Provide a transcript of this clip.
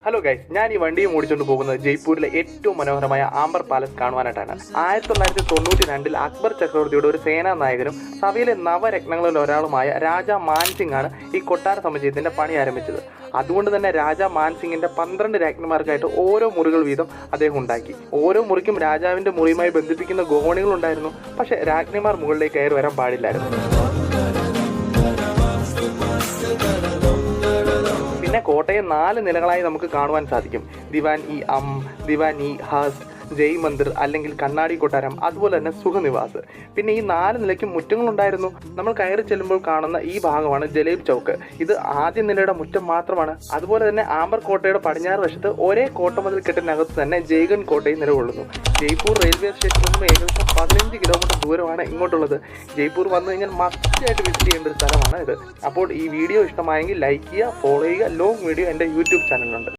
Hello guys, ഞാൻ ഈ വണ്ടിയും ഓടിച്ചുകൊണ്ട് പോകുന്നത് ജയ്പൂരിലെ ഏറ്റവും മനോഹരമായ ആംബർ പാലസ് കാണുവാനായിട്ടാണ്. 1992 അക്ബർ ചക്രവർത്തിയുടെ ഒരു സേനാ നായകനും സഭയിലെ നവരത്നങ്ങളിൽ ഒരാളുമായ രാജാ മാൻസിംഗ് ആണ് ഈ കൊട്ടാര സമുച്ചയത്തിന്റെ പണി ആരംഭിച്ചത്. അതുകൊണ്ട് തന്നെ രാജാ മാൻസിംഗിന്റെ 12 രാജ്ഞിമാർക്കായിട്ട് ഓരോ മുറികൾ വീതം അദ്ദേഹം ഉണ്ടാക്കി. ഓരോ മുറിക്കും രാജാവിന്റെ മുറിയുമായി ബന്ധിപ്പിക്കുന്ന ഗോവണികൾ ഉണ്ടായിരുന്നു. പക്ഷെ രാജ്ഞിമാർ മുകളിലേക്ക് കയറി വരാൻ പാടില്ലായിരുന്നു. പിന്നെ കോട്ടയെ 4 നിലകളായി നമുക്ക് കാണുവാൻ സാധിക്കും. ദിവാൻ ഇ അം, ദിവാൻ ഇ ഹസ്, ജയ് മന്ദിർ അല്ലെങ്കിൽ കണ്ണാടി കൊട്ടാരം, അതുപോലെ തന്നെ സുഖനിവാസ്. പിന്നെ ഈ 4 നിലയ്ക്കും മുറ്റങ്ങളുണ്ടായിരുന്നു. നമ്മൾ കയറി ചെല്ലുമ്പോൾ കാണുന്ന ഈ ഭാഗമാണ് ജലേബ് ചൗക്ക്. ഇത് ആദ്യ നിലയുടെ മുറ്റം മാത്രമാണ്. അതുപോലെ തന്നെ ആംബർ കോട്ടയുടെ പടിഞ്ഞാറ് വശത്ത് ഒരേ കോട്ടമതിൽ കെട്ടിനകത്ത് തന്നെ ജയ്ഗൺ കോട്ടയും നിലകൊള്ളുന്നു. ജയ്പൂർ റെയിൽവേ സ്റ്റേഷനിൽ നിന്നും ഏകദേശം 15 കിലോമീറ്റർ ദൂരമാണ് ഇങ്ങോട്ടുള്ളത്. ജയ്പൂർ വന്നു കഴിഞ്ഞാൽ മസ്റ്റായിട്ട് വിസിറ്റ് ചെയ്യേണ്ട ഒരു സ്ഥലമാണ് ഇത്. അപ്പോൾ ഈ വീഡിയോ ഇഷ്ടമായെങ്കിൽ ലൈക്ക് ചെയ്യുക, ഫോളോ ചെയ്യുക. ലോങ് വീഡിയോ എൻ്റെ യൂട്യൂബ് ചാനലിലുണ്ട്.